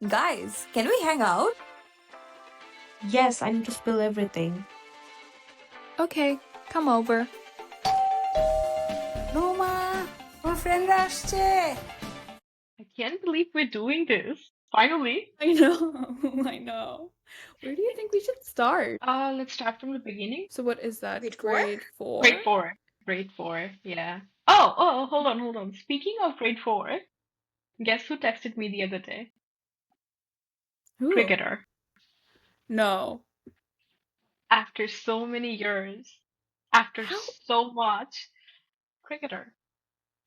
Guys, can we hang out? Yes, I need to spill everything. Okay, come over. Numa, my friend আসছে। I can't believe we're doing this. Finally. I know, I know. Where do you think we should start? Let's start from the beginning. So what is that? Grade 4? Grade 4? Grade 4. Grade 4, yeah. Hold on. Speaking of grade 4, guess who texted me the other day? Who? Cricketer. No. After so many years, after How? so much, Cricketer.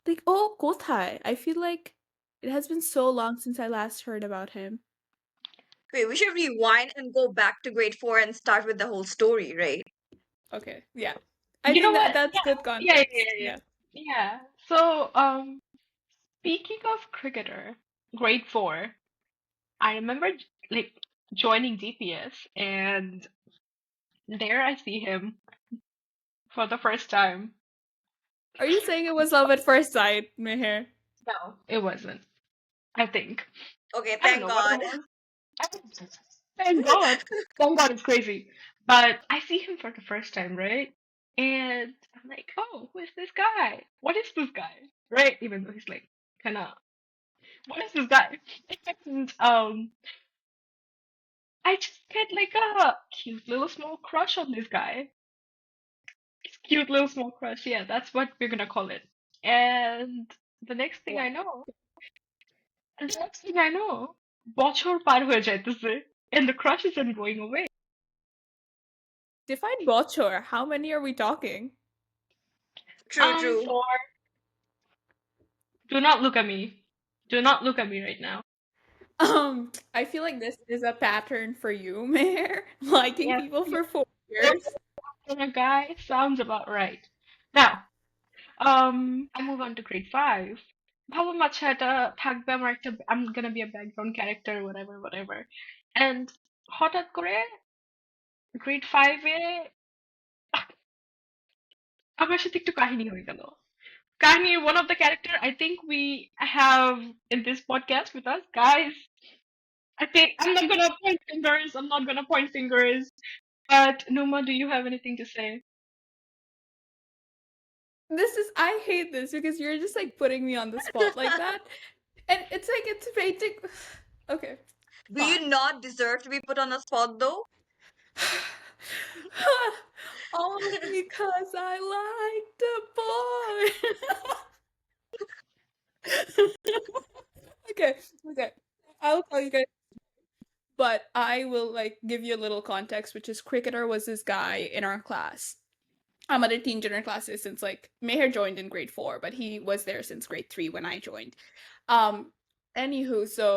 Like, oh, kothai. I feel like it has been so long since I last heard about him. Wait, we should rewind and go back to grade 4 and start with the whole story, right? Okay, yeah. I You know think what? that's good Yeah, yeah, context. yeah, yeah. Yeah. Yeah. So, speaking of Cricketer, grade 4, I remember like joining DPS and there I see him for the first time. Are you saying it was love at first sight, Meher? No, it wasn't. I think. Okay, I don't thank know what it God. was. Thank God. Thank God it's crazy. But I see him for the first time, right? And I'm like, oh, who is this guy? What is this guy? Right? Even though he's like kinda what is this guy? And I just get like a cute little small crush on this guy. Cute little small crush, yeah, that's what we're gonna call it. And the next thing Wow. I know, and the next thing I know, বছর পার হয়ে যাইতেছে, and the crush isn't going away. Define bochor. How many are we talking? True. For do not look at me. Do not look at me right now. I feel like this is a pattern for you, Meher. Liking Yes, people for 4 years. yes, and a guy sounds about right. Now, I move on to grade 5. ভাবলাম আচ্ছা এটা থাকবে আমার একটা I'm gonna be a background character whatever and হঠাৎ করে grade 5 এ আমার সাথে একটু কাহিনী হয়ে গেল কাহিনী one of the character I think we have in this podcast with us guys. I think I'm not gonna point fingers, but Numa, do you have anything to say? I hate this because you're just like putting me on the spot like that. And it's like it's painting. Okay. Do you not deserve to be put on the spot though? All because I liked a boy. Okay, okay. I'll tell you guys. But I will like give you a little context, which is Cricketer was this guy in our class. I'm at a teen junior classes since like Meher joined in grade 4, but he was there since grade 3 when I joined. Um, anywho, so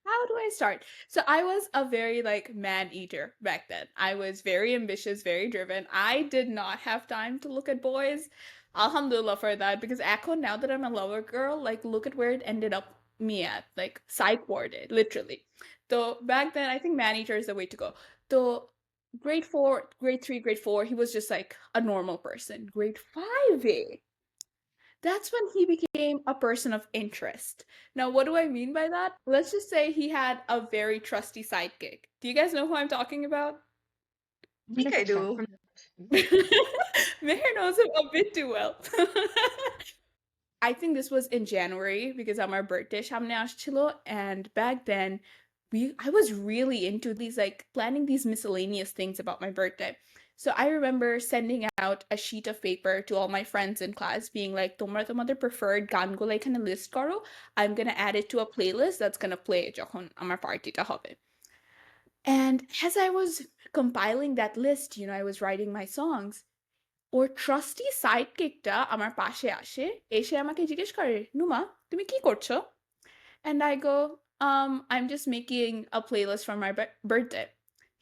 how do I start? So I was a very like man eater back then. I was very ambitious, very driven. I did not have time to look at boys. Alhamdulillah for that because Echo, now that I'm a lover girl, like look at where it ended up me at, like psych warded, literally. So back then, I think man eater is the way to go. So grade 4, grade 3, grade 4, he was just like a normal person. Grade 5, that's when he became a person of interest. Now, what do I mean by that? Let's just say he had a very trusty sidekick. Do you guys know who I'm talking about? I think I do. Meher knows him a bit too well. I think this was in January because আমার birthday সামনে আসছিল, and back then I was really into these like planning these miscellaneous things about my birthday. So I remember sending out a sheet of paper to all my friends in class being like তোমরা তোমাদের preferred গানগুলো এখানে list করো. I'm going to add it to a playlist that's going to play যখন আমার পার্টিটা হবে. And as I was compiling that list, I was writing my songs. ওর ট্রাস্টি সাইডকিকটা আমার পাশে আসে এসে আমাকে জিজ্ঞেস করে নুমা তুমি কি করছো and I go I'm just making a playlist for my birthday.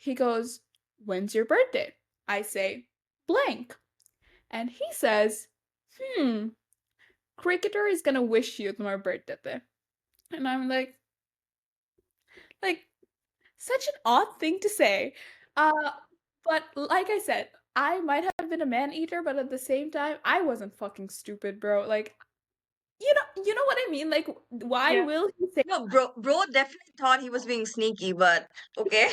He goes, when's your birthday? I say blank, and he says, Cricketer is gonna wish you my birthday. And I'm like such an odd thing to say. But like I said, I might have been a man eater, but at the same time, I wasn't fucking stupid, bro. Like, You know what I mean? Like, why Yeah. will he say No, bro definitely thought he was being sneaky, but okay.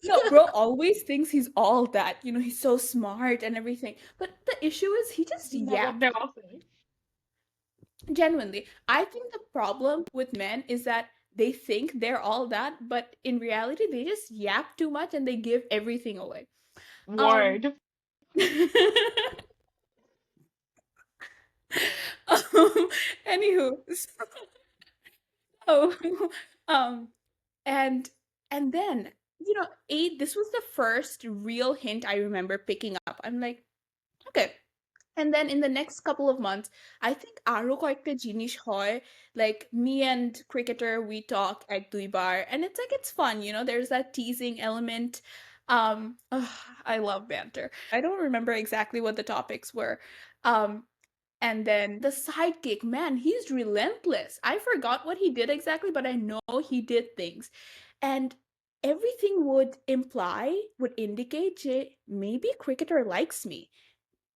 no, bro always thinks he's all that. He's so smart and everything. But the issue is he just Isn't that what they yaps. all say? Genuinely. I think the problem with men is that they think they're all that, but in reality they just yap too much and they give everything away. Um Word. Anywho, so um and and then eight, this was the first real hint I remember picking up. I'm like, okay. And then in the next couple of months, I think আরো কয়েকটা জিনিস হয়. Like me and Cricketer, we talk at Duibar, and it's like it's fun, there's that teasing element. Ugh, I love banter. I don't remember exactly what the topics were. Um, and then the sidekick, man, he's relentless. I forgot what he did exactly, but I know he did things. And everything would indicate maybe Cricketer likes me.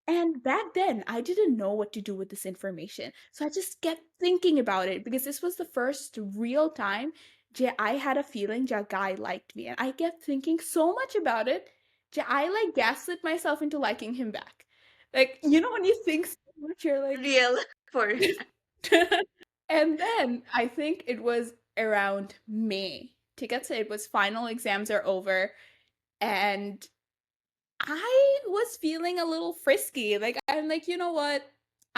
And back then, I didn't know what to do with this information. So I just kept thinking about it because this was the first real time I had a feeling that guy liked me. And I kept thinking so much about it. I like gaslit myself into liking him back. Like, when you think so much, you're like, Real for and then I think it was around May. Tickets, it was final exams are over. And I was feeling a little frisky. Like, I'm like, you know what?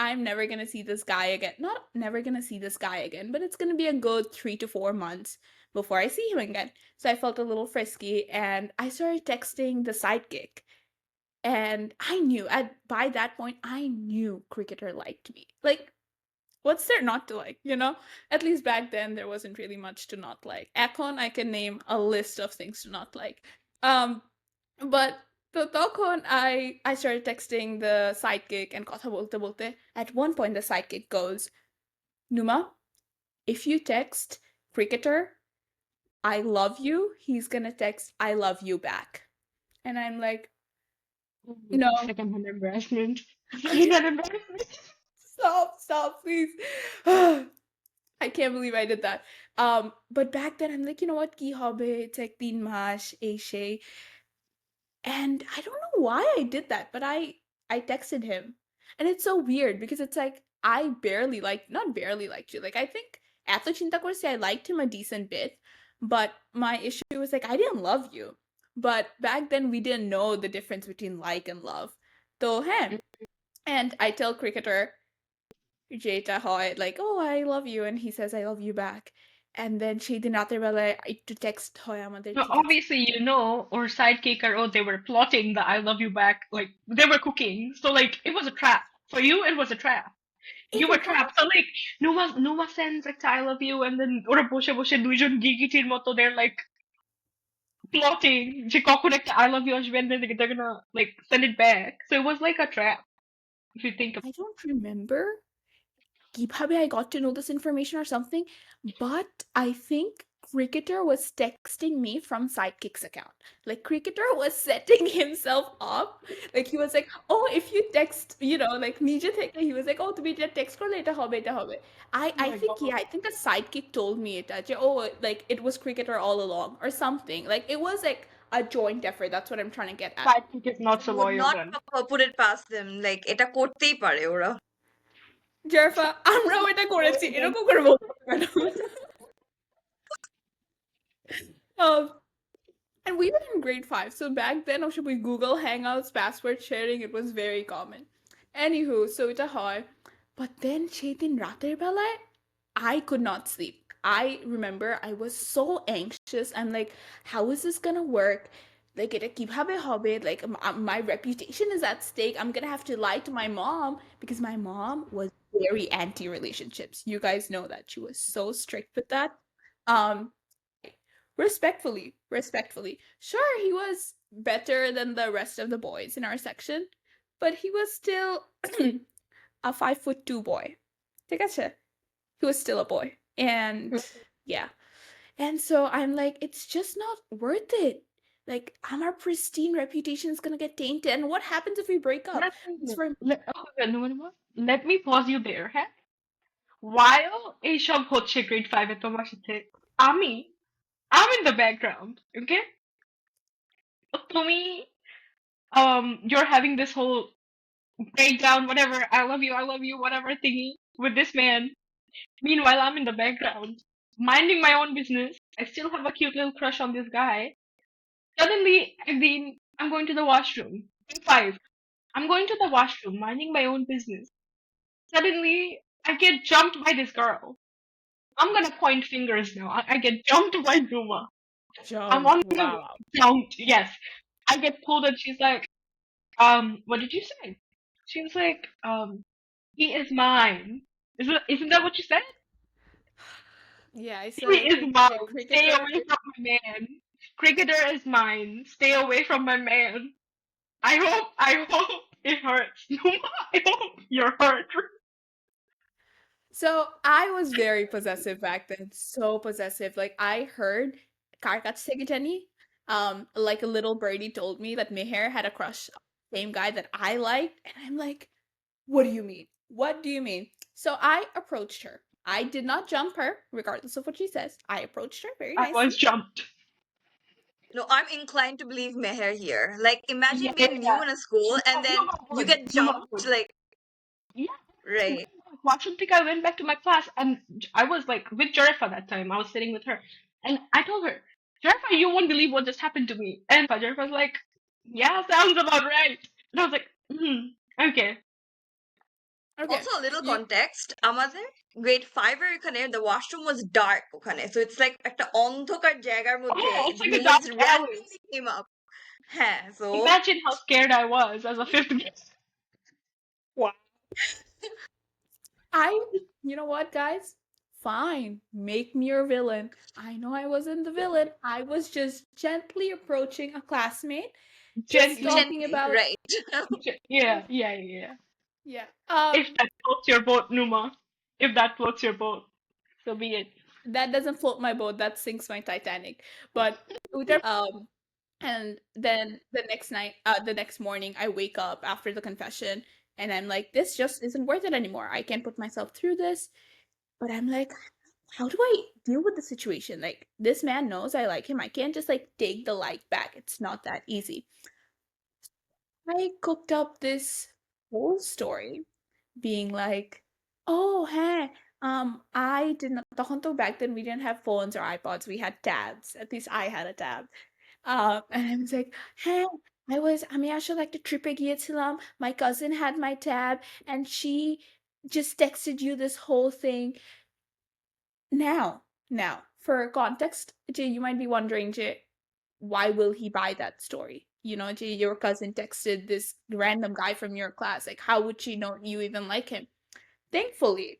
I'm never gonna see this guy again. Not never gonna see this guy again, but it's gonna be a good 3 to 4 months before I see him again. So I felt a little frisky and I started texting the sidekick. And I knew by that point, I knew Cricketer liked me. Like, what's there not to like, At least back then there wasn't really much to not like. এখন I can name a list of things to not like. Um but তো তখন I started texting the sidekick and কথা বলতে বলতে at one point the sidekick goes, Numa, if you text Cricketer I love you, he's gonna text I love you back. And I'm like, no. Secondhand embarrassment. I Secondhand embarrassment. stop, please. I can't believe I did that. But back then I'm like, you know what, ki hobe? It's like 3 মাস, এই সেই. And I don't know why I did that, but I texted him. And it's so weird because it's like I barely like not barely liked you. Like I think এত চিন্তা করছি I liked him a decent bit, but my issue was like I didn't love you. But back then we didn't know the difference between like and love. So, hey. And I tell Cricketer যেটা হয় like, oh, I love you, and he says I love you back. And then সেই দিন রাতের বেলায় একটু text হয় আমাদের, No, ঠিক আছে? obviously, or sidekick, or they were plotting the I love you back. Like, they were cooking. So, like, it was a trap. For you, it was a trap. It You were was. trapped. So, like, Numa sends like I love you, and then ওরা বসে বসে দুইজন গিরগিটির মতো they're like plotting যে কখন একটা I love you আসবে, and then they're gonna like send it back. So it was like a trap if you think I don't remember কিভাবে I got to know this information or something, but I think Cricketer was texting me from Sidekick's account. Like Cricketer was setting himself up. Like he was like, oh, if you text, like নিজে থেকে, he was like, oh, তুমি এটা text করলে এটা হবে. oh I my think, god. yeah, I think a Sidekick told me it. Oh, like it was Cricketer all along or something. Like it was like a joint effort. That's what I'm trying to get at. Sidekick is not so would loyal not then. put it past them. Like এটা করতেই পারে ওরা। Jarefah, আমরাও এটা করেছি, Loyal then. এরকম করে বলতে পারো না। Um, And we were in grade 5, so back then, or should we Google Hangouts password sharing? It was very common. Anywho, so এটা হয়. But then সেদিন রাতের বেলায়, I could not sleep. I remember I was so anxious. I'm like, how is this gonna work? Like, এটা কিভাবে হবে? Like, my reputation is at stake. I'm gonna have to lie to my mom because my mom was very anti-relationships. You guys know that. She was so strict with that. Um, respectfully. Sure, he was better than the rest of the boys in our section, but he was still a 5'2" boy. ঠিক আছে? He was still a boy. And yeah. And so I'm like, it's just not worth it. Like, our pristine reputation is gonna get tainted. And what happens if we break up? It's for Let me pause you there. Huh? while এইসব হচ্ছে grade 5 এ তোমার সাথে, আমি I'm in the background, okay? তুমি you're having this whole breakdown, whatever, I love you, whatever thingy with this man. Meanwhile, I'm in the background, minding my own business. I still have a cute little crush on this guy. Suddenly, again, I'm going to the washroom. Grade 5. I'm going to the washroom, minding my own business. Suddenly, I get jumped by this girl. I'm gonna point fingers now. I get jumped by Numa. I'm Jumped. on the Wow. jumped. Yes, I get pulled, and she's like, what did you say? She was like, he is mine. Isn't that what you said? Yeah, I He said is mine. Stay cricketer. away from my man. Cricketer is mine. Stay away from my man. I hope it hurts. Numa, I hope you're hurt. So I was very possessive back then, so possessive. Like I heard Karkat like a little birdie told me that Meher had a crush on the same guy that I liked, and I'm like, what do you mean? What do you mean? So I approached her. I did not jump her, regardless of what she says. I approached her very I was nicely. jumped. No, I'm inclined to believe Meher here. Like, imagine Yeah, yeah, being new yeah. in a school and then Numa you would. get Numa jumped. would. Like, Yeah. right. Watching think I went back to my class, and I was like with Jarefah that time. I was sitting with her, and I told her, Jarefah, you won't believe what just happened to me. And Jarefah was like, yeah, sounds about right. And I was like, okay. Okay. Also, a little You context. আমাদের grade 5 এর এখানে the washroom was dark ওখানে. So it's like একটা অন্ধকার জায়গার মধ্যে Oh, it's like a Numa dark just alley. randomly came up. হ্যাঁ, so Imagine how scared I was as a fifth grader. Wow. You know what, guys? Fine, make me your villain. I know I wasn't the villain. I was just gently approaching a classmate, just Gently. talking gently, about, right. Yeah. yeah. If that floats your boat, Numa. If that floats your boat, so be it. That doesn't float my boat. That sinks my Titanic. But and then the next morning, I wake up after the confession, and I'm like, this just isn't worth it anymore. I can't put myself through this. But I'm like, how do I deal with the situation? Like, this man knows I like him. I can't just like take the like back. It's not that easy. I cooked up this whole story being like, oh, hey, I didn't, তখন তো back then we didn't have phones or iPods. We had tabs. At least I had a tab. And I was like, hey, আমি আসলে একটা ট্রিপে গিয়েছিলাম. My cousin had my tab and she just texted you this whole thing. Now, for context, Jay, you might be wondering, Jay, why will he buy that story? You know, Jay, your cousin texted this random guy from your class. Like, how would she know you even like him? Thankfully,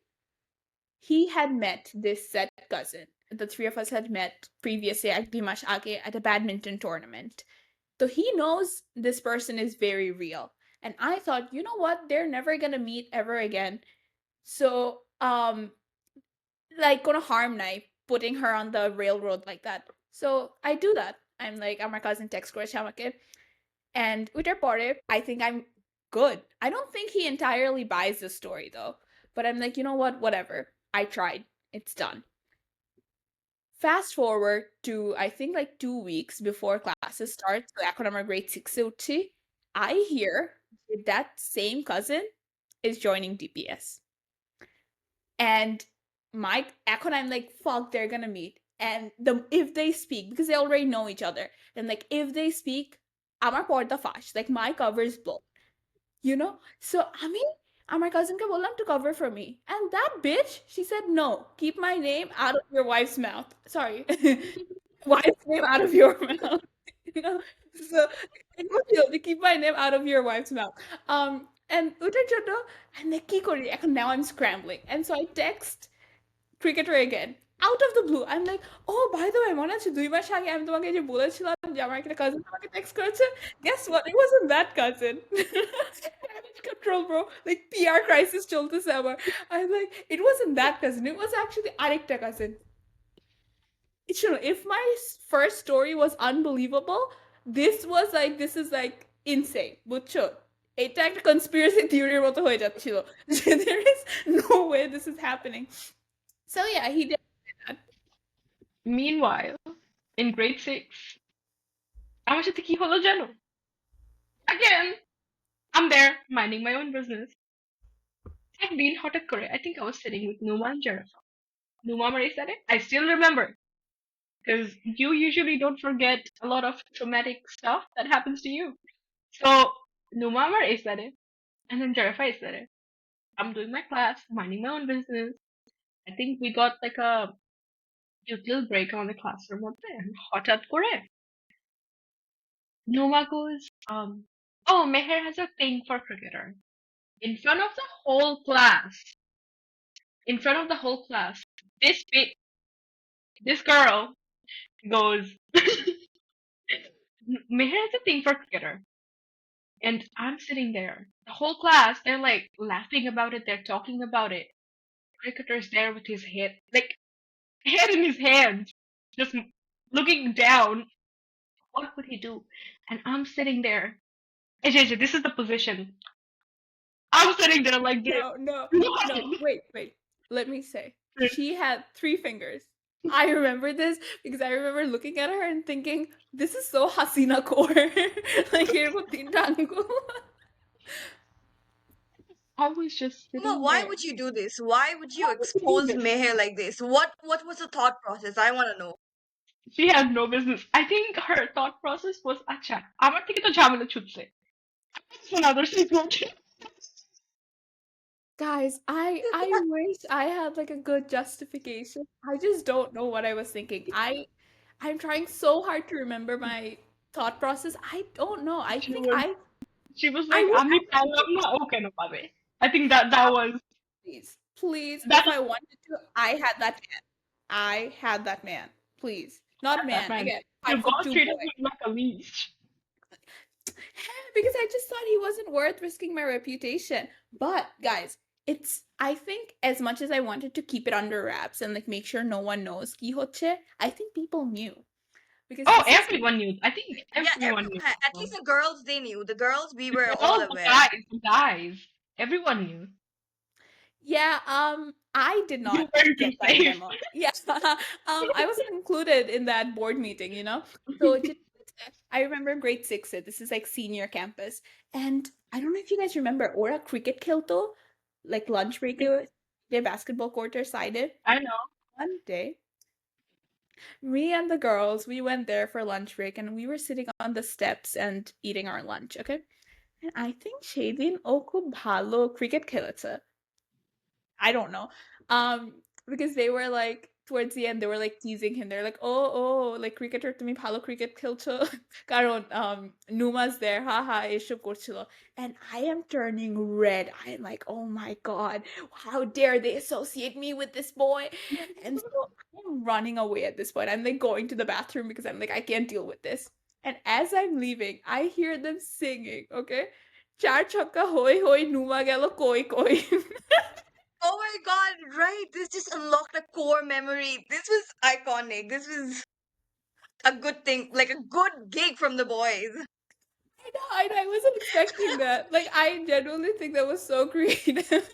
he had met this said cousin. The three of us had met previously at Dimash Age at a badminton tournament. So he knows this person is very real. And I thought, you know what? They're never gonna meet ever again. So, like gonna harm knife putting her on the railroad like that. So I do that. I'm like, my cousin text করে আমাকে, and ওইটার পরে I think I'm good. I don't think he entirely buys the story though, but I'm like, you know what, whatever. I tried. It's done. Fast forward to I think like 2 weeks before classes start. So এখন আমার grade 6 এ উঠছি. I hear that same cousin is joining DPS. And Mike, এখন I'm like, fuck, they're gonna meet. And if they speak, because they already know each other, and like if they speak, আমার পর্দা ফাঁস. Like my cover is blown. You know? So আমি আমার cousinকে বললাম to cover for me. And that bitch, she said, no, keep my name out of your wife's mouth. Sorry. Wife's name out of your mouth. You know? So to keep my name out of your wife's mouth. And ওটার জন্য and like কি করি? এখন now I'm scrambling. And so I text cricketer again. Out of the blue. I'm like, oh, by the way, মনে আছে 2 মাস আগে আমি তোমাকে যে বলেছিলাম যে আমার একটা cousin আমাকে text করেছে? Guess what? It wasn't that cousin. Damage control, bro. Like PR crisis চলতেছে আমার. I'm like, it wasn't that cousin. It was actually আরেকটা cousin. If my first story was unbelievable, this is like insane. বুঝছো? এটা একটা conspiracy theory এর মতো হয়ে যাচ্ছিল যে there is no way this is happening. So yeah, he did that. Meanwhile, in grade 6, আমার সাথে কি হলো জানো? Again, I'm there minding my own business. একদিন হঠাৎ করে, I think I was sitting with Numa and Jarefah. Numa Marie said it. I still remember because you usually don't forget a lot of traumatic stuff that happens to you. So Numa Marie said it, and then Jarefah said it. I'm doing my class, minding my own business. I think we got like a little break on the classroom up there. হঠাৎ করে Numa goes, oh, Meher has a thing for cricketer. In front of the whole class, in front of the whole class, this girl goes, Meher has a thing for cricketer. And I'm sitting there. The whole class, they're like laughing about it, they're talking about it. Cricketer's there with his head, like, head in his hand, just looking down. What would he do? And I'm sitting there. Hey, JJ, this is the position. I'm sitting there like this. No, wait. Let me say. She had 3 fingers. I remember this because I remember looking at her and thinking, this is so Hasina core. Like, এরকম 3টা আঙ্গুল। I was just Numa, sitting why there. would you do this? Why would you Why would you do expose this? Meher like this? What was the thought process? I want to know. She had no business. I think her thought process was, আচ্ছা আমার থেকে তো ঝামেলা ছুটছে। That's another secret. Guys, I wish I had like a good justification. I just don't know what I was thinking. I'm trying so hard to remember my thought process. I don't know. I She think was she was I like, would আমি পারলাম না, ও কেন পাবে? I think that was please, that if I wanted to, I had that man. I had that man. Please. Not that man. man. Again, You 5'2" God treated boy. him like a leech. Because I just thought he wasn't worth risking my reputation. But guys, I think as much as I wanted to keep it under wraps and like make sure no one knows কি হচ্ছে, I think people knew. Because Oh, this is everyone knew. I think Yeah, everyone knew. at least the girls, they knew. The girls, we were The all girls, aware. the guys, everyone knew. yeah, I did You not weren't get that safe. memo. Yeah. I wasn't included in that board meeting, you know? So I remember grade 6, this is like senior campus. And I don't know if you guys remember, ওরা cricket খেলতো, like lunch break, their basketball court sided. I know. One day, me and the girls, we went there for lunch break and we were sitting on the steps and eating our lunch, okay? And I think সেদিন ও খুব ভালো cricket খেলেছে. I don't know. Because they were like towards the end, they were like teasing him. They're like, oh, like cricketer তুমি ভালো cricket খেলছো কারণ Numa's there, haha, এসব করছিল. And I am turning red. I'm like, oh my god, how dare they associate me with this boy? And so I'm running away at this point. I'm like going to the bathroom because I'm like, I can't deal with this. And as I'm leaving, I hear them singing, okay? চার ছক্কা হই হই নুমা গেল কই কই। Oh my god, right. This just unlocked a core memory. This was iconic. This was a good thing, like a good gig from the boys. I wasn't expecting that. Like, I genuinely think that was so creative.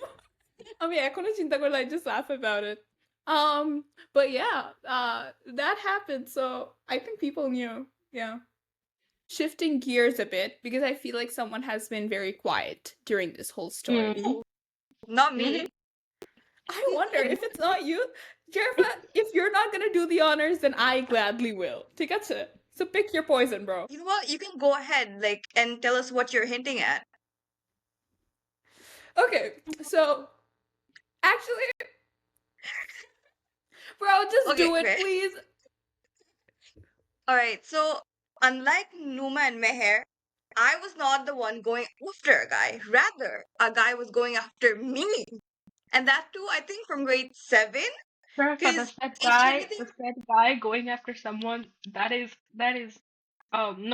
আমি এখনো চিন্তা করলে I just laugh about it. But yeah, that happened. So I think people knew. Yeah. Shifting gears a bit because I feel like someone has been very quiet during this whole story. Ooh, not me. I wonder if it's not you, Jarefah. If you're not gonna do the honors, then I gladly will. ঠিক আছে? So pick your poison, bro. You know what? You can go ahead, like, and tell us what you're hinting at. Okay, so actually, bro, just Okay, do it, great. please. All right. So, unlike Numa and Meher, I was not the one going after a guy. Rather, a guy was going after me. And that too, I think from grade 7. Jarefah, Because the everything. said guy going after someone, that is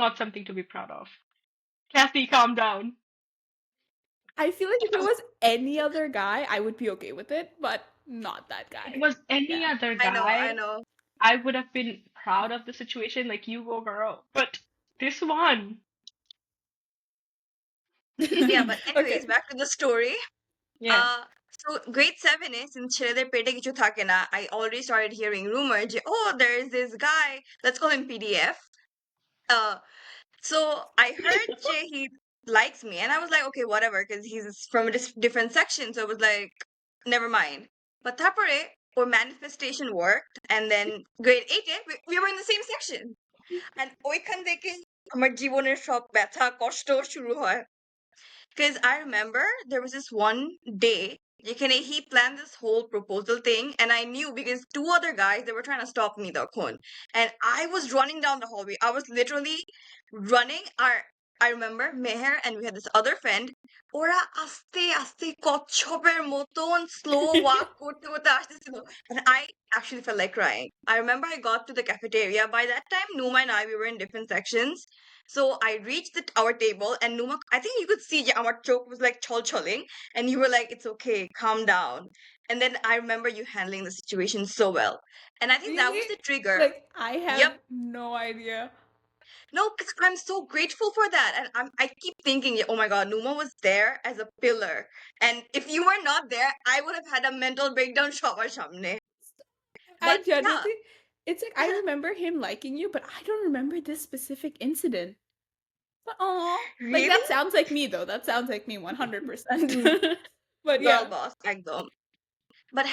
not something to be proud of. Cassie, calm down. I feel like if it was any other guy, I would be okay with it, but not that guy. If it was any Yeah. other I know, guy, I know. I would have been proud of the situation, like you go girl. But this one, Yeah, but anyways, Okay. back to the story. Yeah. So grade 7 A since ছেলেদের পেটে কিছু থাকে না, I already started hearing rumor যে, oh, there's this guy, let's call him PDF. Uh, so I heard যে he likes me, and I was like, okay, whatever, because he's from a different section, so it was like, never mind. But তারপরে or manifestation worked, and then grade 8 A we were in the same section, and ওইখান থেকে আমার জীবনের সব ব্যথা কষ্ট শুরু হয়. Because I remember there was this one day, he planned this whole proposal thing, and I knew because two other guys they were trying to stop me the khon, and I was running down the hallway. I was literally running. I remember Meher and we had this other friend. ওরা আস্তে আস্তে কচ্ছপের মতন slow walk করতে করতে আসতেছিল, and I actually felt like crying. I remember I got to the cafeteria. By that time, Numa and I we were in different sections. So I reached our table, and Numa, I think you could see our choke was like cholling, and you were like, "It's okay, calm down." And then I remember you handling the situation so well, and I think that Really? was the trigger. Like, I have Yep. no idea. No, because I'm so grateful for that, and I keep thinking, oh my God, Numa was there as a pillar, and if you were not there, I would have had a mental breakdown. Shower shamne. I But yeah, genuinely, it's like I remember him liking you, but I don't remember this specific incident. But oh, like really, that sounds like me though. That sounds like me 100%. Mm, But girl yeah. boss, ekdom. But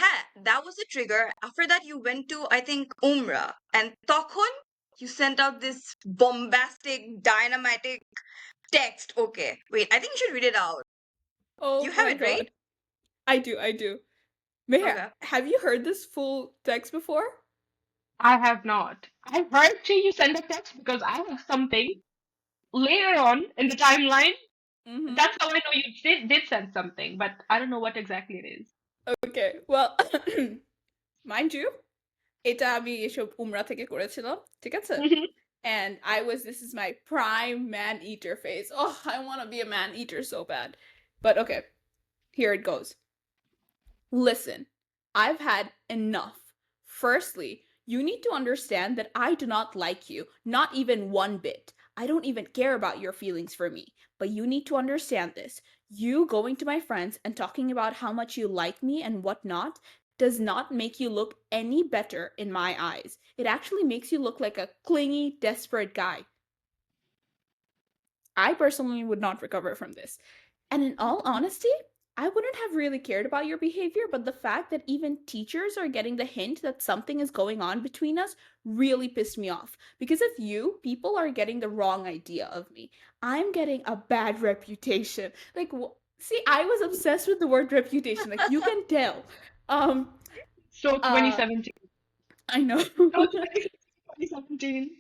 that was the trigger. After that, you went to, I think, Umrah. And Tokhon, you sent out this bombastic, dynamitic text. Okay, wait, I think you should read it out. You Oh have my it, right? god. I do. Meher, Okay. have you heard this full text before? I have not. I heard you send a text because I have something later on in the timeline. Mm-hmm. That's how I know you did send something, but I don't know what exactly it is. Okay, well, mind you, এটা আমি এসব উমরা থেকে করেছিলাম, ঠিক আছে? And this is my prime man eater phase. Oh, I want to be a man eater so bad. But okay, here it goes. Listen, I've had enough. Firstly, you need to understand that I do not like you, not even one bit. I don't even care about your feelings for me. But you need to understand this. You going to my friends and talking about how much you like me and whatnot does not make you look any better in my eyes. It actually makes you look like a clingy, desperate guy. I personally would not recover from this. And in all honesty, I wouldn't have really cared about your behavior, but the fact that even teachers are getting the hint that something is going on between us really pissed me off. Because of you, people are getting the wrong idea of me. I'm getting a bad reputation. Like, see, I was obsessed with the word reputation. Like, you can tell. Um, So uh, 2017. I know. So 2017.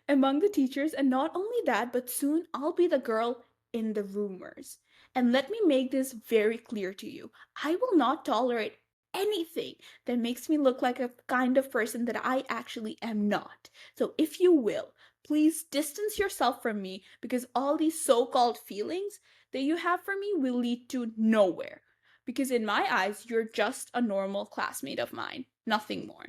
Among the teachers, and not only that, but soon I'll be the girl in the rumors. And let me make this very clear to you. I will not tolerate anything that makes me look like a kind of person that I actually am not. So if you will, please distance yourself from me because all these so-called feelings that you have for me will lead to nowhere. Because in my eyes, you're just a normal classmate of mine, nothing more.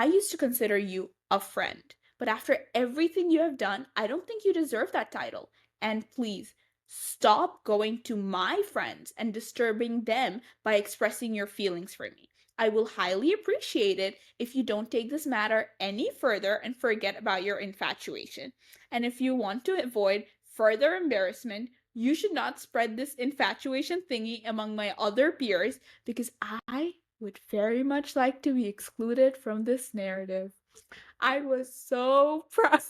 I used to consider you a friend, but after everything you have done, I don't think you deserve that title. And please, stop going to my friends and disturbing them by expressing your feelings for me. I will highly appreciate it if you don't take this matter any further and forget about your infatuation. And if you want to avoid further embarrassment, you should not spread this infatuation thingy among my other peers because I would very much like to be excluded from this narrative. I was so proud.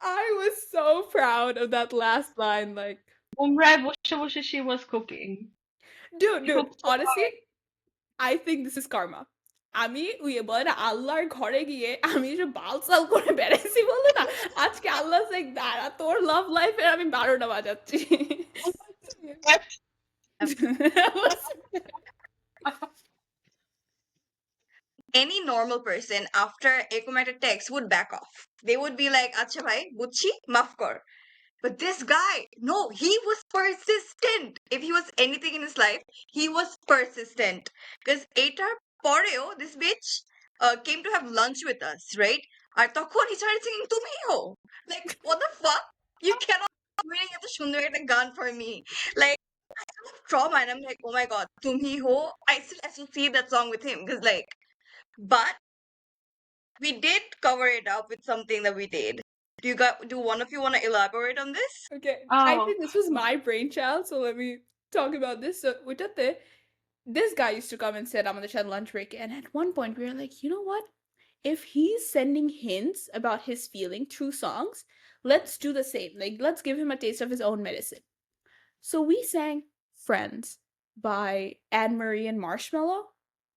I was so proud of that last line. Like, Umrah বসে বসে she was cooking. She dude, cooked so honestly, hard. I think this is karma. আমি বলে না আল্লাহর ঘরে গিয়ে আমি যে বালসাল করে বেড়াইছি বলে না আজকে আল্লাহ লাইক দাঁড়া তোর লাভ লাইফের আমি 12টা বাজাচ্ছি Any normal person after এরকম একটা text would back off. They would be like, আচ্ছা ভাই বুঝছি মাফ কর. But this guy, no, he was persistent. If he was anything in his life, he was persistent. Because এটার পরেও this bitch came to have lunch with us, right? আর তখন he started singing তুমিও. Like, what the fuck? You cannot. pointing at the সুন্দর একটা গান for me. Like, trauma, and I'm like, oh my god, tum hi ho. I still associate that song with him because, like, but we did cover it up with something that we did. Do one of you want to elaborate on this? Okay, I Oh, think this was my brainchild, so let me talk about this. So this guy used to come and sit on the shed lunch break, and at one point we were like, you know what? If he's sending hints about his feeling through songs, let's do the same. Like, let's give him a taste of his own medicine. So we sang Friends by Anne Marie and Marshmallow,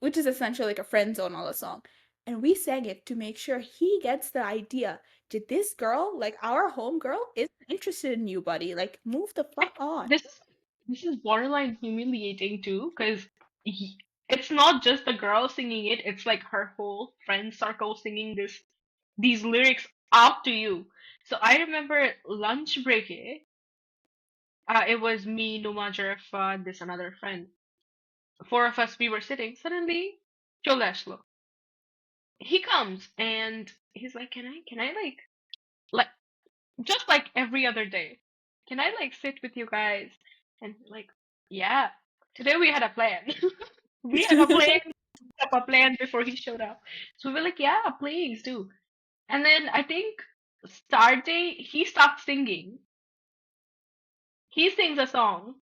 which is essentially like a friend zone all a song. And we sang it to make sure he gets the idea. Did this girl, like our home girl, isn't interested in you, buddy. Like, move the fuck on. this is borderline humiliating too, because it's not just the girl singing it; it's like her whole friend circle singing these lyrics out to you. So I remember lunch break. It was me, Numa, Jarefah, and this another friend. Four of us, we were sitting. Suddenly, Cholashlo. He comes and he's like, can I like, just like every other day, can I like sit with you guys? And like, yeah, today we had a plan. We had a plan, up a plan before he showed up. So we were like, yeah, please do. And then I think start day, he stopped singing. He sings a song.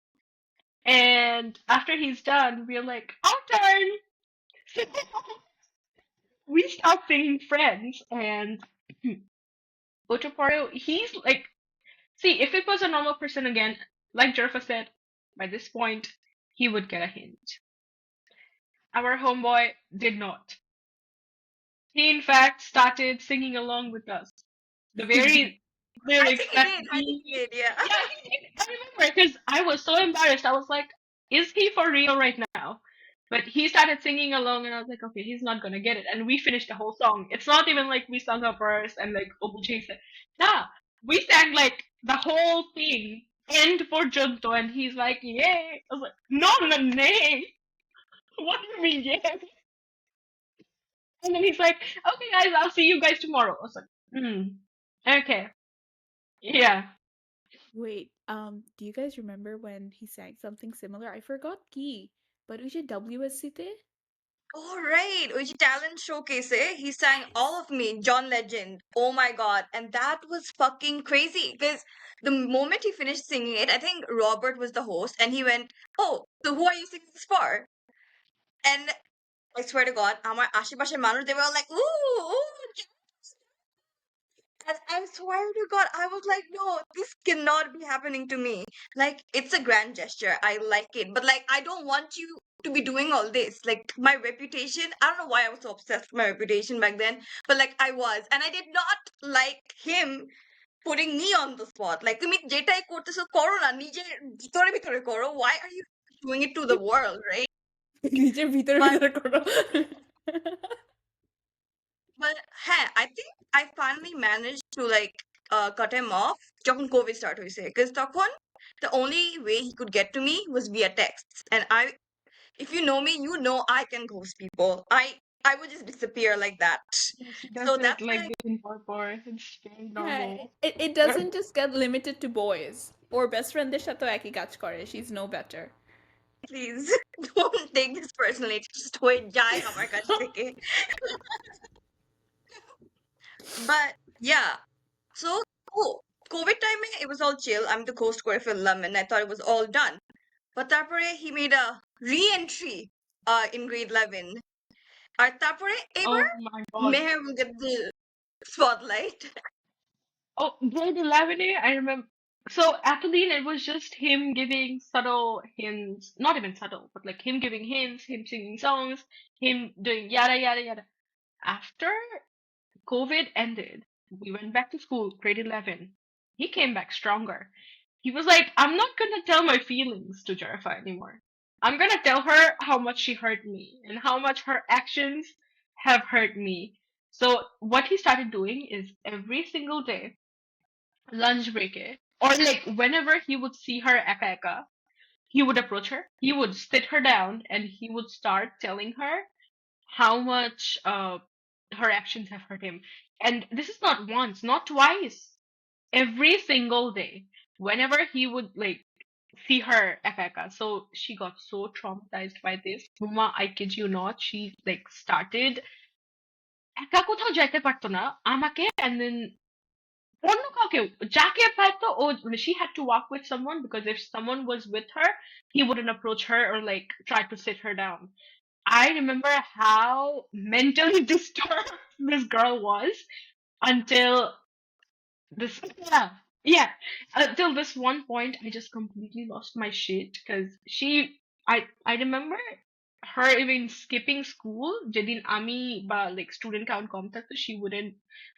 And after he's done, we're like, our turn. We stopped being friends, and Otoparu, he's like, see, if it was a normal person again, like Jerfa said, by this point, he would get a hint. Our homeboy did not. He, in fact, started singing along with us. The very I lyrics think he that did. I think he we. did. Yeah. Yeah, he did. I remember because I was so embarrassed. I was like, is he for real right now? But he started singing along, and I was like, okay, he's not gonna get it. And we finished the whole song. It's not even like we sung a verse and like Obu chased it. Nah, we sang like the whole thing, end for Junto, and he's like, yay. I was like, no, no, nay. What do you mean, yay? And then he's like, okay, guys, I'll see you guys tomorrow. I was like, okay, yeah. Wait, do you guys remember when he sang something similar? I forgot key, but uje WSCT? All right. ওই যে talent showcase he sang Yes. All of Me, John Legend. Oh my god. And that was fucking crazy because the moment he finished singing it, I think Robert was the host and he went, "Oh, so who are you singing this for?" And I swear to God, আমার আশেপাশের মানুষ, they were all like, "Ooh, ooh." And I swear to God, I was like, no, this cannot be happening to me. Like, it's a grand gesture. I like it. But, like, I don't want you to be doing all this. Like, my reputation, I don't know why I was so obsessed with my reputation back then, but, like, I was. And I did not like him putting me on the spot. Like, তুমি যেটাই করতেছো করো না, নিজের ভিতরে ভিতরে করো. Why are you doing it to the world, right? নিজের ভিতরে But ভিতরে করো। But হ্যাঁ, I think I finally managed to like cut him off যখন COVID start হয়েছে. Because তখন the only way he could get to me was via texts. And if you know me, you know I can ghost people. I would just disappear like that. Yes, he So does it that's like why, within 4 hours. It's very হ্যাঁ, normal. it doesn't just get limited to boys. Or best friendদের সাথেও একই কাজ করে. She's no better. please don't take this personally. Just হয়ে যায় আমার কাছ থেকে. But yeah, so oh, COVID time it was all chill. I'm the coast করে ফেললাম and I thought it was all done. But তারপরে he made a re-entry in grade 11. আর তারপরে এবার Oh my god. Meher will get the spotlight. Oh, grade 11, I remember. So, Adeline, it was just him giving subtle hints. Not even subtle, but like him giving hints, him singing songs, him doing yada yada yada. After COVID ended, we went back to school, grade 11. He came back stronger. He was like, I'm not gonna tell my feelings to Jarefah anymore. I'm gonna tell her how much she hurt me and how much her actions have hurt me. So what he started doing is every single day, lunch break or like whenever he would see her eka eka, he would approach her, he would sit her down, and he would start telling her how much her actions have hurt him. And this is not once, not twice, every single day. whenever he would like see her একা, so she got so traumatized by this. Numa, I kid you not, she like started একা কোথাও যাইতে পারতো না আমাকে, and then অন্য কাউকে যাকে পাইতো ও she had to walk with someone, because if someone was with her he wouldn't approach her or like try to sit her down. I remember how mentally disturbed this girl was until this, yeah, yeah, until this one point I just completely lost my shit, because I remember her even skipping school যেদিন আমি বা like student count কম থাকতো, she wouldn't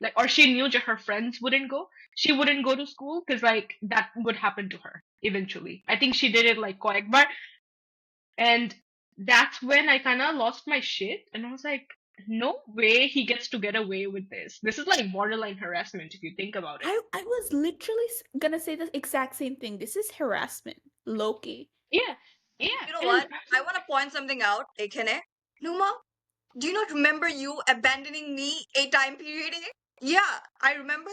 like, or she knew that her friends wouldn't go, she wouldn't go to school because like that would happen to her eventually. I think she did it like কয়েকবার, and that's when I kind of lost my shit, and I was like, no way he gets to get away with this. This is like borderline harassment if you think about it. I was literally gonna say the exact same thing. This is harassment, Loki. Yeah, yeah. You know And what? I want to point something out, Ekhene. Numa, do you not remember you abandoning me a time period? Yeah, I remember.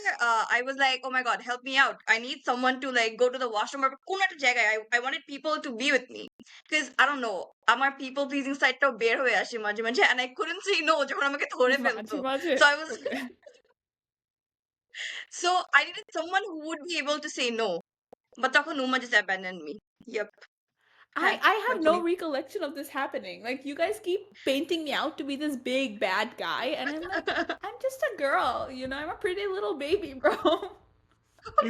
I was like, oh my god, help me out. I need someone to like go to the washroom or কোনো একটা জায়গায়. I wanted people to be with me because I don't know. আমার people pleasing side টাও বের হয়ে আসে মাঝে মাঝে, and I couldn't say no যখন আমাকে ধরে ফেলতো. মাঝে So I was okay. so I needed someone who would be able to say no. But তখন Numa just abandoned me. Yep. I have no Continue. recollection of this happening. Like you guys keep painting me out to be this big bad guy, and I'm like, I'm just a girl, you know. I'm a pretty little baby, bro.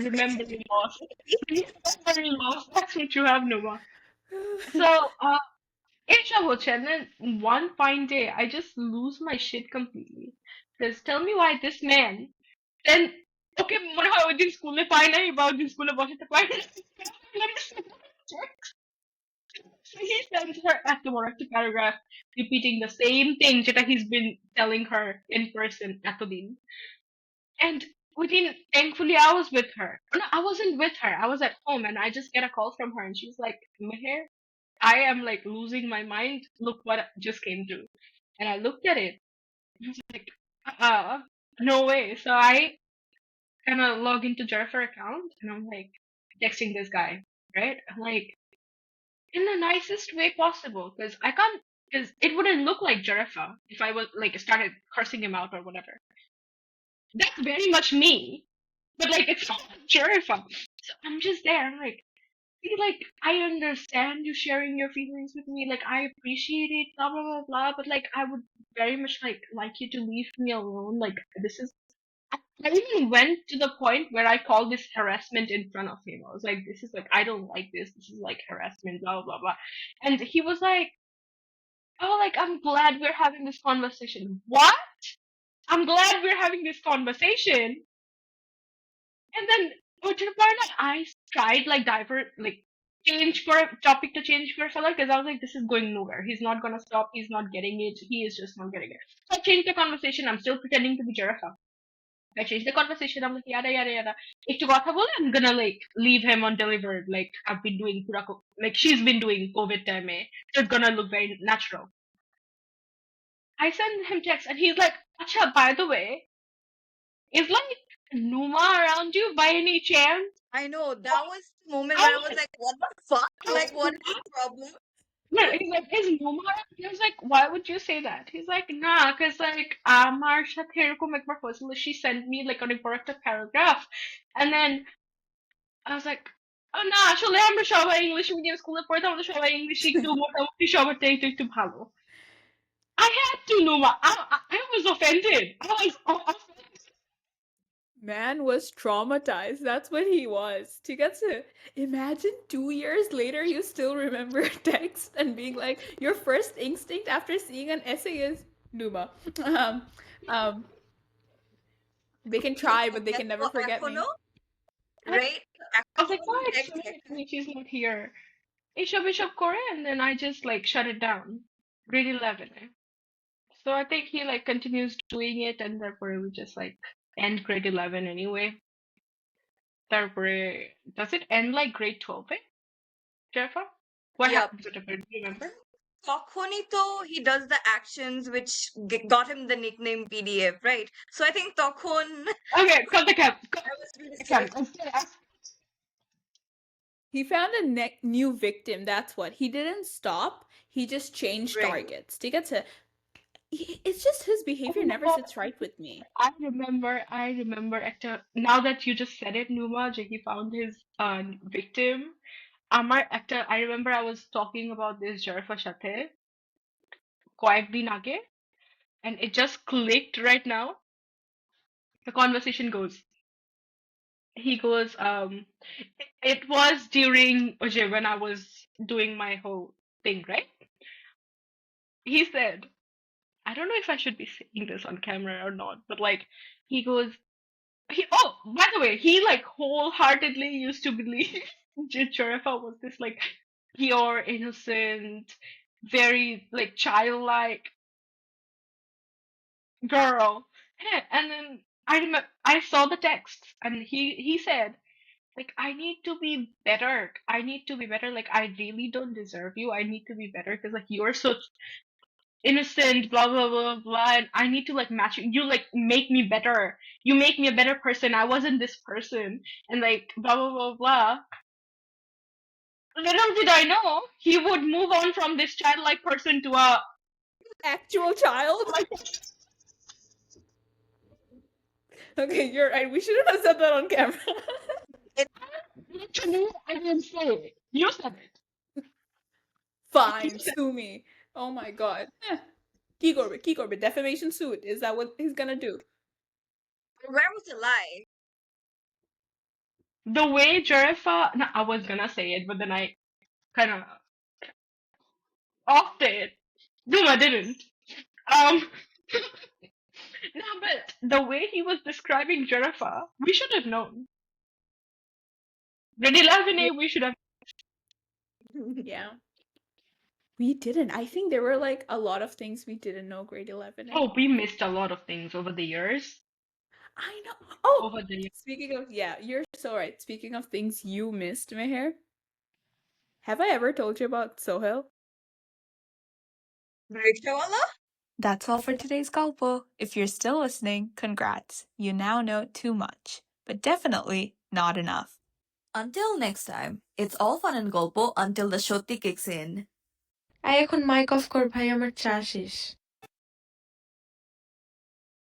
remembering loss. Remembering loss. That's what you have, Numa. So, এটা হচ্ছে, and then one fine day I just lose my shit completely. Because tell me why this man then, okay, মনে হয় ওই দিন স্কুলে পাই নাই বা ওই দিন স্কুলে বসাতে পাই নাই। So he sends her এত বড় একটা paragraph repeating the same thing যেটা he's been telling her in person এতদিন. And within, thankfully I was with her. No, I wasn't with her. I was at home and I just get a call from her and she's like, Meher, I am like losing my mind. Look what just came through. And I looked at it. And I was like, no way. So I kind of log into Jarefah account and I'm like texting this guy, right? I'm like, in the nicest way possible, because I can't, because it wouldn't look like Jarefah if I was like started cursing him out or whatever. That's very much me, but like it's not Jarefah. So I'm just there. I'm like, see, like I understand you sharing your feelings with me. Like I appreciate it, blah blah blah blah. But like I would very much like you to leave me alone. Like this is. I even went to the point where I called this harassment in front of him. I was like, this is like I don't like this. This is like harassment, blah blah blah. And he was like, oh, like I'm glad we're having this conversation. What? I'm glad we're having this conversation. And then to the point that I tried like divert, like change for topic to change for fella, because I was like, this is going nowhere. He's not gonna stop. He's not getting it. He is just not getting it. So I changed the conversation. I'm still pretending to be Jarefah. I changed the conversation. I'm like, yada yada yada. একটু কথা বলে, I'm gonna like leave him undelivered. Like I've been doing like she's been doing COVID time. So it's gonna look very natural. I send him text and he's like, Acha, by the way, is like Numa around you by any chance? I know that was the moment where I was like, what the fuck? Like, what is the problem? No, he's like, is Numa around? He was like, why would you say that? He's like, nah, because like আমার সাথে এরকম একবার হয়েছিল, she sent me like অনেক বড় একটা paragraph, and then I was like, oh না আসলে আমরা সবাই ইংলিশ মিডিয়াম স্কুলে পড়তাম, আমরা সবাই ইংলিশ একটু মোটামুটি সবার থেকে একটু ভালো। I had to, Numa. I was offended. I was offended. Man was traumatized. That's what he was. To get to imagine 2 years later, you still remember text and being like, your first instinct after seeing an essay is Numa. Um, um, they can try, but they can never forget me. এখনো, right? I was like, why she's not here? এসব করে, and then I just like shut it down. Grade 11. So I think he like continues doing it, and therefore we just like end grade 11 anyway. Therefore, does it end like grade 12? Jarefah? What Yep. happens with it? Do you remember? তখনই তো he does the actions which got him the nickname PDF, right? So I think তখন Okay, cut the cap. I was really Cap. scared. He found a new victim, that's what. He didn't stop, he just changed Right. targets. ঠিক আছে? It's just his behavior never Oh, sits right with me. I remember একটা now that you just said it, Numa, যে he found his victim. আমার একটা I remember I was talking about this Jarefah সাথে কয়েকদিন আগে, and it just clicked right now. The conversation goes, he goes, it was during okay, when I was doing my whole thing, right? He said, I don't know if I should be saying this on camera or not, but like he goes, oh, by the way, he like wholeheartedly used to believe Jarefah was this like pure, innocent, very like childlike girl. Yeah, and then I remember I saw the text, and he said like I need to be better. I need to be better. Like I really don't deserve you. I need to be better because like you're so innocent, blah blah blah blah. And I need to like match you. You like make me better. You make me a better person. I wasn't this person, and like blah blah blah blah. Little did I know he would move on from this childlike person to a Actual child? like Okay, you're right. We shouldn't have said that on camera. literally I didn't say it. You said it. Fine, sue me. Oh my god. Key Corbett, defamation suit. Is that what he's gonna do? Where was the lie? The way Jarefah, no, I was gonna say it, but then I kind of offed it. Numa didn't. Um, no, but the way he was describing Jarefah, we should have known. Grade 11A, we should have. Yeah. We didn't. I think there were like a lot of things we didn't know grade 11. Oh, we missed a lot of things over the years. I know. Oh, Over the years. speaking of, yeah, you're so right. Speaking of things you missed, Meher, have I ever told you about Sohail? Rickshawala? That's all for today's Golpo. If you're still listening, congrats. You now know too much, but definitely not enough. Until next time, it's all fun and Golpo until the shotti kicks in. I এখন mic of কর ভাই আমার চা শেষ